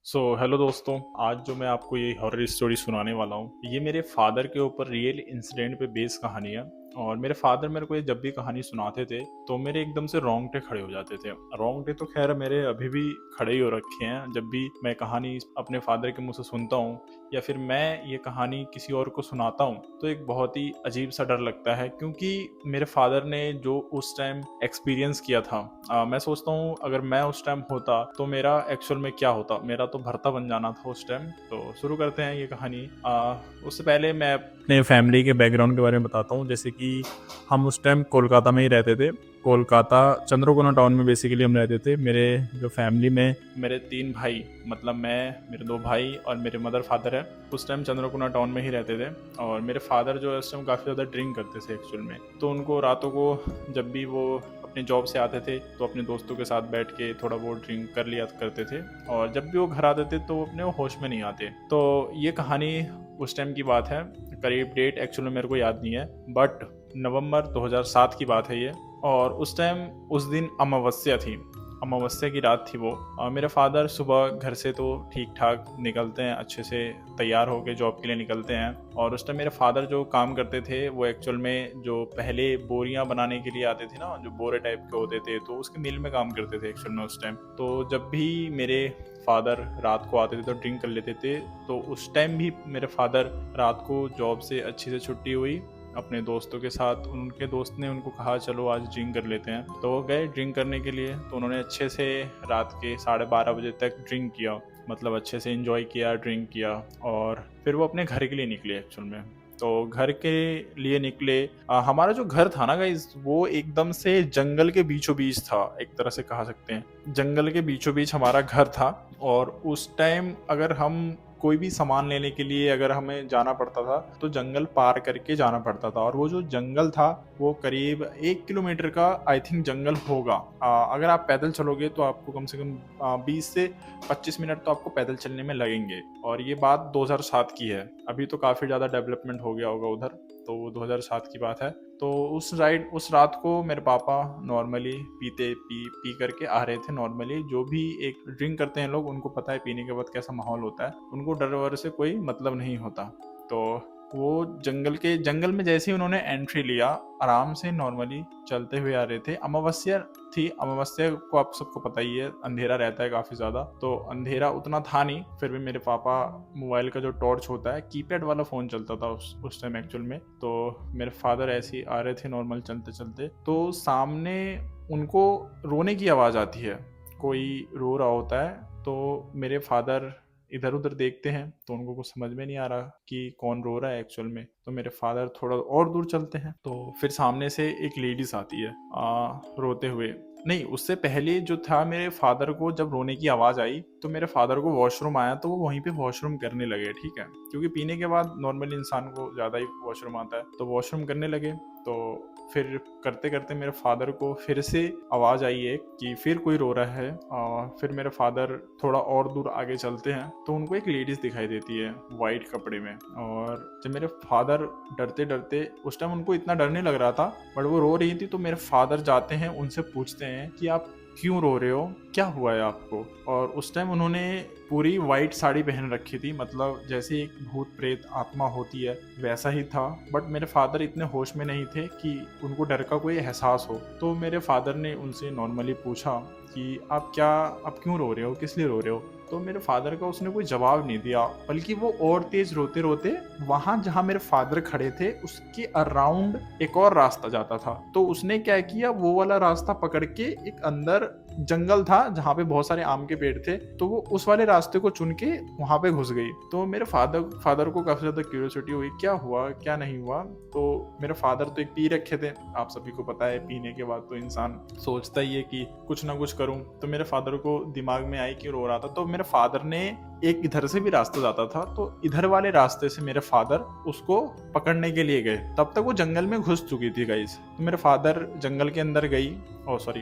Hello दोस्तों। आज जो मैं आपको ये हॉरर स्टोरी सुनाने वाला हूँ, ये मेरे फादर के ऊपर रियल इंसिडेंट पे बेस कहानी है। और मेरे फादर मेरे को ये जब भी कहानी सुनाते थे तो मेरे एकदम से रोंगटे खड़े हो जाते थे। रोंगटे तो खैर मेरे अभी भी खड़े ही हो रखे हैं जब भी मैं कहानी अपने फादर के मुंह से सुनता हूँ या फिर मैं ये कहानी किसी और को सुनाता हूँ तो एक बहुत ही अजीब सा डर लगता है, क्योंकि मेरे फादर ने जो उस टाइम एक्सपीरियंस किया था, मैं सोचता हूँ अगर मैं उस टाइम होता तो मेरा एक्चुअल में क्या होता। मेरा तो भरता बन जाना था उस टाइम। तो शुरू करते हैं ये कहानी। उससे पहले मैं अपने फैमिली के बैकग्राउंड के बारे में बताता हूँ। जैसे कि हम उस टाइम कोलकाता में ही रहते थे। कोलकाता चंद्रकोना टाउन में बेसिकली हम रहते थे। मेरे जो फैमिली में मेरे 3 भाई, मतलब मैं, मेरे 2 भाई और मेरे मदर फादर है, उस टाइम चंद्रकोना टाउन में ही रहते थे। और मेरे फादर जो है उस टाइम काफ़ी ज़्यादा ड्रिंक करते थे एक्चुअल में। तो उनको रातों को जब भी वो अपने जॉब से आते थे तो अपने दोस्तों के साथ बैठ के थोड़ा बहुत ड्रिंक कर लिया करते थे। और जब भी वो घर आते थे तो वो अपने होश में नहीं आते। तो ये कहानी उस टाइम की बात है। करीब डेट एक्चुअली मेरे को याद नहीं है, बट नवंबर 2007 की बात है ये। और उस टाइम उस दिन अमावस्या थी, अमावस्या की रात थी वो। मेरे फादर सुबह घर से तो ठीक ठाक निकलते हैं, अच्छे से तैयार होकर जॉब के लिए निकलते हैं। और उस टाइम मेरे फादर जो काम करते थे वो एक्चुअल में जो पहले बोरियां बनाने के लिए आते थे ना, जो बोरे टाइप के होते थे, तो उसके मिल में काम करते थे एक्चुअल में उस टाइम। तो जब भी मेरे फादर रात को आते थे तो ड्रिंक कर लेते थे। तो उस टाइम भी मेरे फादर रात को जॉब से अच्छी से छुट्टी हुई अपने दोस्तों के साथ, उनके दोस्त ने उनको कहा चलो आज ड्रिंक कर लेते हैं। तो वो गए ड्रिंक करने के लिए। तो उन्होंने अच्छे से रात के 12:30 बजे तक ड्रिंक किया, मतलब अच्छे से एंजॉय किया, ड्रिंक किया। और फिर वो अपने घर के लिए निकले एक्चुअल में। तो घर के लिए निकले। हमारा जो घर था ना गाइस, वो एकदम से जंगल के बीचों बीच था, एक तरह से कहा सकते हैं जंगल के बीचों बीच हमारा घर था। और उस टाइम अगर हम कोई भी सामान लेने के लिए अगर हमें जाना पड़ता था तो जंगल पार करके जाना पड़ता था। और वो जो जंगल था वो करीब 1 किलोमीटर का आई थिंक जंगल होगा। अगर आप पैदल चलोगे तो आपको कम से कम 20 से 25 मिनट तो आपको पैदल चलने में लगेंगे। और ये बात 2007 की है। अभी तो काफ़ी ज़्यादा डेवलपमेंट हो गया होगा उधर। तो वो 2007 की बात है। तो उस रात को मेरे पापा नॉर्मली पी करके आ रहे थे। नॉर्मली जो भी एक ड्रिंक करते हैं लोग, उनको पता है पीने के बाद कैसा माहौल होता है, उनको डर वर से कोई मतलब नहीं होता। तो वो जंगल में जैसे ही उन्होंने एंट्री लिया, आराम से नॉर्मली चलते हुए आ रहे थे। अमावस्या थी। अमावस्या को आप सबको पता ही है, अंधेरा रहता है काफ़ी ज़्यादा। तो अंधेरा उतना था नहीं, फिर भी मेरे पापा मोबाइल का जो टॉर्च होता है, कीपैड वाला फ़ोन चलता था उस टाइम एक्चुअल में। तो मेरे फादर ऐसे ही आ रहे थे नॉर्मल चलते चलते, तो सामने उनको रोने की आवाज़ आती है। कोई रो रहा होता है। तो मेरे फादर इधर उधर देखते हैं तो उनको कुछ समझ में नहीं आ रहा कि कौन रो रहा है एक्चुअल में। तो मेरे फादर थोड़ा और दूर चलते हैं तो फिर सामने से एक लेडीज आती है रोते हुए। नहीं, उससे पहले जो था, मेरे फादर को जब रोने की आवाज़ आई तो मेरे फादर को वॉशरूम आया, तो वो वहीं पे वॉशरूम करने लगे। ठीक है, क्योंकि पीने के बाद नॉर्मली इंसान को ज़्यादा ही वॉशरूम आता है, तो वॉशरूम करने लगे। तो फिर करते करते मेरे फादर को फिर से आवाज़ आई एक कि फिर कोई रो रहा है। फिर मेरे फादर थोड़ा और दूर आगे चलते हैं तो उनको एक लेडीज़ दिखाई देती है वाइट कपड़े में। और जब मेरे फादर डरते डरते, उस टाइम उनको इतना डर नहीं लग रहा था बट वो रो रही थी, तो मेरे फादर जाते हैं उनसे पूछते हैं कि आप क्यों रो रहे हो, क्या हुआ है आपको। और उस टाइम उन्होंने पूरी वाइट साड़ी पहन रखी थी, मतलब जैसे एक भूत प्रेत आत्मा होती है वैसा ही था। बट मेरे फादर इतने होश में नहीं थे कि उनको डर का कोई एहसास हो। तो मेरे फादर ने उनसे नॉर्मली पूछा कि आप क्यों रो रहे हो, किस लिए रो रहे हो। तो मेरे फादर का उसने कोई जवाब नहीं दिया, बल्कि वो और तेज रोते रोते वहां जहां मेरे फादर खड़े थे उसके अराउंड एक और रास्ता जाता था। तो उसने क्या किया, वो वाला रास्ता पकड़ के एक अंदर जंगल था जहाँ पे बहुत सारे आम के पेड़ थे, तो वो उस वाले रास्ते को चुन के वहां पे घुस गई। तो मेरे फादर को काफी ज्यादा क्यूरियोसिटी हुई, क्या हुआ क्या नहीं हुआ। तो मेरे फादर तो एक पी रखे थे, आप सभी को पता है पीने के बाद तो इंसान सोचता ही है कि कुछ ना कुछ करूं। तो मेरे फादर को दिमाग में आई कि रो रहा था, तो मेरे फादर ने एक इधर से भी रास्ता जाता था, तो इधर वाले रास्ते से मेरे फादर उसको पकड़ने के लिए गए। तब तक वो जंगल में घुस चुकी थी गाइस। तो मेरे फादर जंगल के अंदर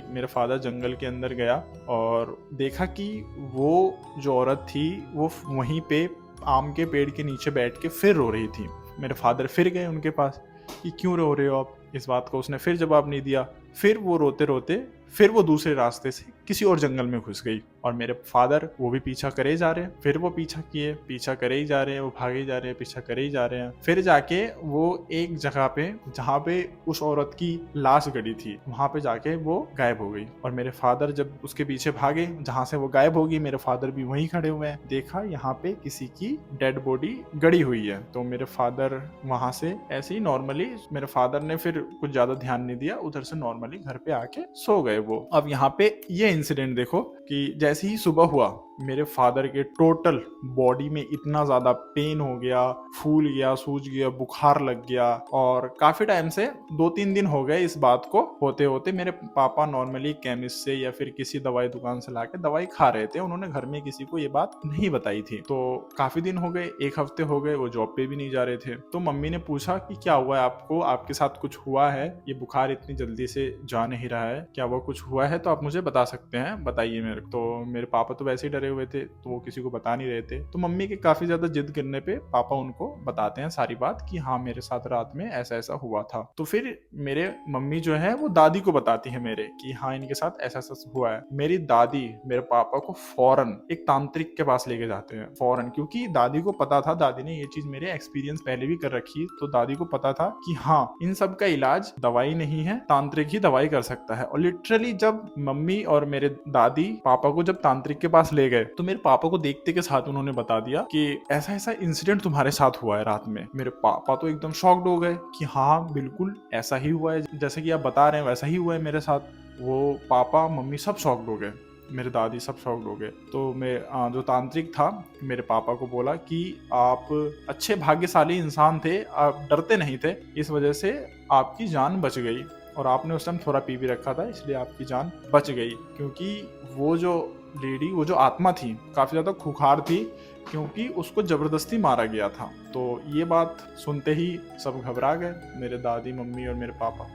मेरे फादर जंगल के अंदर गया और देखा कि वो जो औरत थी वो वहीं पे आम के पेड़ के नीचे बैठ के फिर रो रही थी। मेरे फादर फिर गए उनके पास कि क्यों रो रहे हो आप। इस बात को उसने फिर जवाब नहीं दिया। फिर वो रोते रोते फिर वो दूसरे रास्ते से किसी और जंगल में घुस गई। और मेरे फादर वो भी पीछा करे जा रहे हैं, फिर वो पीछा करे ही जा रहे हैं, वो भागे ही जा रहे हैं, पीछा करे ही जा रहे हैं। फिर जाके वो एक जगह पे जहाँ पे उस औरत की लाश गड़ी थी वहां पे जाके वो गायब हो गई। और मेरे फादर जब उसके पीछे भागे जहां से वो गायब होगी, मेरे फादर भी वहीं खड़े हुए हैं, देखा यहाँ पे किसी की डेड बॉडी गड़ी हुई है। तो मेरे फादर वहां से ऐसे ही नॉर्मली, मेरे फादर ने फिर कुछ ज्यादा ध्यान नहीं दिया, उधर से नॉर्मली घर पे आके सो गए वो। अब यहाँ पे ये इंसिडेंट देखो कि जैसे ही सुबह हुआ मेरे फादर के टोटल बॉडी में इतना ज्यादा पेन हो गया, फूल गया, सूज गया, बुखार लग गया। और काफी टाइम से 2-3 दिन हो गए इस बात को होते होते। मेरे पापा नॉर्मली केमिस्ट से या फिर किसी दवाई दुकान से लाके दवाई खा रहे थे, उन्होंने घर में किसी को ये बात नहीं बताई थी। तो काफी दिन हो गए, 1 हफ्ते हो गए, वो जॉब पे भी नहीं जा रहे थे। तो मम्मी ने पूछा कि क्या हुआ है आपको, आपके साथ कुछ हुआ है, ये बुखार इतनी जल्दी से जा नहीं रहा है, क्या वो कुछ हुआ है तो आप मुझे बता सकते हैं, बताइए मेरे। तो मेरे पापा तो वैसे ही डरे हुए थे, तो वो किसी को बता नहीं रहे थे। तो मम्मी के काफी ज्यादा जिद करने पे पापा उनको बताते हैं सारी बात कि हाँ मेरे साथ रात में ऐसा ऐसा हुआ था। तो फिर मेरे मम्मी जो है वो दादी को बताती है मेरे कि हाँ इनके साथ ऐसा ऐसा हुआ है। मेरी दादी मेरे पापा को फौरन एक तांत्रिक के पास लेके जाते हैं, फौरन, क्योंकि दादी को पता था, दादी ने ये चीज मेरे एक्सपीरियंस पहले भी कर रखी, तो दादी को पता था कि हाँ इन सब का इलाज दवाई नहीं है, तांत्रिक ही दवाई कर सकता है। और लिटरली जब मम्मी और मेरे दादी पापा को जब तांत्रिक के पास ले गए तो मेरे पापा को देखते के साथ उन्होंने बता दिया कि ऐसा ऐसा इंसिडेंट तुम्हारे साथ हुआ है रात में। मेरे पापा तो एकदम शॉक्ड हो गए कि हाँ बिल्कुल ऐसा ही हुआ है, जैसे कि आप बता रहे हैं वैसा ही हुआ है मेरे साथ। वो पापा मम्मी सब शॉक्ड हो गए, मेरे दादी सब शॉक्ड हो गए। तो मैं जो तांत्रिक था मेरे पापा को बोला कि आप अच्छे भाग्यशाली इंसान थे, आप डरते नहीं थे, इस वजह से आपकी जान बच गई। और आपने उस टाइम थोड़ा पी भी रखा था इसलिए आपकी जान बच गई। क्योंकि वो जो लेडी, वो जो आत्मा थी काफी ज्यादा खुखार थी, क्योंकि उसको जबरदस्ती मारा गया था। तो ये बात सुनते ही सब घबरा गए, मेरे दादी, मम्मी और मेरे पापा।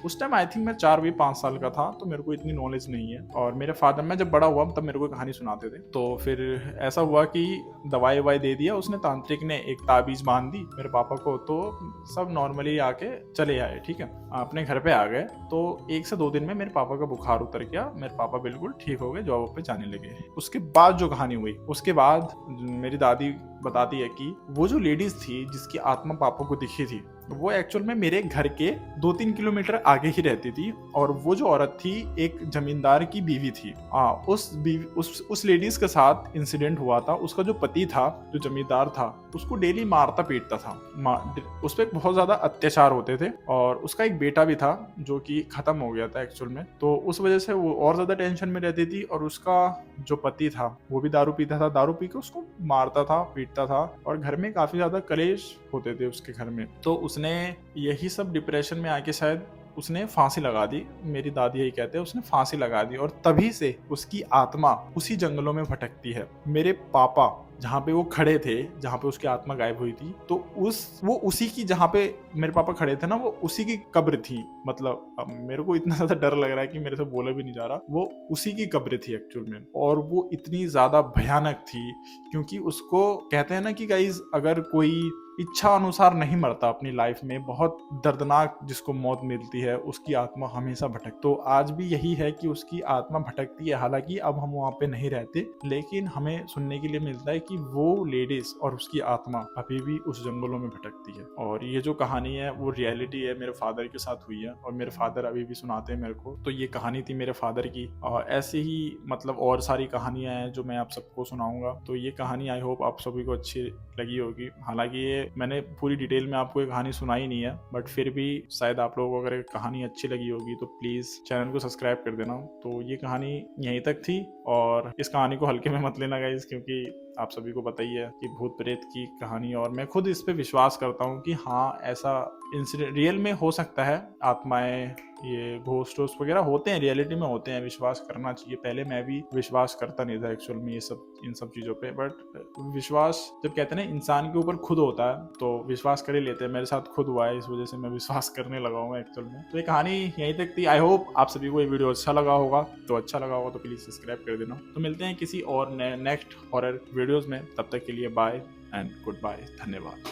उस टाइम आई थिंक मैं 4 या 5 साल का था, तो मेरे को इतनी नॉलेज नहीं है। और मेरे फादर, मैं जब बड़ा हुआ तब मेरे को कहानी सुनाते थे। तो फिर ऐसा हुआ कि दवाई ववाई दे दिया उसने, तांत्रिक ने एक ताबीज बांध दी मेरे पापा को, तो सब नॉर्मली आके चले आए, ठीक है, अपने घर पे आ गए। तो 1 से 2 दिन में मेरे पापा का बुखार उतर गया, मेरे पापा बिल्कुल ठीक हो गए, जॉब पे जाने लगे। उसके बाद जो कहानी हुई, उसके बाद मेरी दादी बताती है कि वो जो लेडीज थी जिसकी आत्मा पापा को दिखी थी, वो एक्चुअल में मेरे घर के 2-3 किलोमीटर आगे ही रहती थी। और वो जो औरत थी एक जमींदार की बीवी थी। उस लेडीज के साथ इंसिडेंट हुआ था। उसका जो पति था, जो जमींदार था, उसको डेली मारता पीटता था, उस पर बहुत ज्यादा अत्याचार होते थे। और उसका एक बेटा भी था जो कि खत्म हो गया था एक्चुअल में। तो उस वजह से वो और ज्यादा टेंशन में रहती थी। और उसका जो पति था वो भी दारू पीता था, दारू पी के उसको मारता था, पीटता था। और घर में काफी ज्यादा कलेश होते थे उसके घर में। तो उसने यही सब डिप्रेशन में आके शायद उसने फांसी लगा दी। मेरी दादी यही कहते हैं, उसने फांसी लगा दी। और तभी से उसकी आत्मा उसी जंगलों में भटकती है। मेरे पापा जहाँ पे वो खड़े थे, जहाँ पे उसकी आत्मा गायब हुई थी, तो वो उसी की, जहाँ पे मेरे पापा खड़े थे ना, वो उसी की कब्र थी। मतलब अब मेरे को इतना ज्यादा डर लग रहा है कि मेरे से बोला भी नहीं जा रहा, वो उसी की कब्र थी एक्चुअल में। और वो इतनी ज्यादा भयानक थी, क्योंकि उसको कहते हैं ना कि गाइज, अगर कोई इच्छा अनुसार नहीं मरता अपनी लाइफ में, बहुत दर्दनाक जिसको मौत मिलती है, उसकी आत्मा हमेशा भटक। तो आज भी यही है कि उसकी आत्मा भटकती है। हालांकि अब हम वहाँ पे नहीं रहते, लेकिन हमें सुनने के लिए मिलता है कि वो लेडीज और उसकी आत्मा अभी भी उस जंगलों में भटकती है। और ये जो कहानी है वो रियलिटी है, मेरे फादर के साथ हुई है। और मेरे फादर अभी भी सुनाते हैं मेरे को। तो ये कहानी थी मेरे फादर की। और ऐसे ही मतलब और सारी कहानियां हैं जो मैं आप सबको सुनाऊंगा। तो ये कहानी आई होप आप सभी को अच्छी लगी होगी। हालांकि ये मैंने पूरी डिटेल में आपको ये कहानी सुनाई नहीं है, बट फिर भी शायद आप लोगों को अगर कहानी अच्छी लगी होगी तो प्लीज चैनल को सब्सक्राइब कर देना। तो ये कहानी यहीं तक थी। और इस कहानी को हल्के में मत लेना गाइस, क्योंकि आप सभी को पता ही है कि भूत प्रेत की कहानी, और मैं खुद इस पे विश्वास करता हूँ कि हाँ ऐसा इंसिडेंट रियल में हो सकता है। आत्माएं, ये घोस्ट वगैरह होते हैं, रियलिटी में होते हैं, विश्वास करना चाहिए। पहले मैं भी विश्वास करता नहीं था एक्चुअल में इन सब चीजों पे, बट विश्वास जब कहते हैं ना इंसान के ऊपर खुद होता है तो विश्वास कर ही लेते हैं। मेरे साथ खुद हुआ है, इस वजह से मैं विश्वास करने लगा हूँ एक्चुअल में। तो ये कहानी यहीं तक थी। आई होप आप सभी को ये वीडियो अच्छा लगा होगा। तो प्लीज सब्सक्राइब कर देना। तो मिलते हैं किसी और नेक्स्ट हॉरर वीडियोस में, तब तक के लिए बाय एंड गुड बाय, धन्यवाद।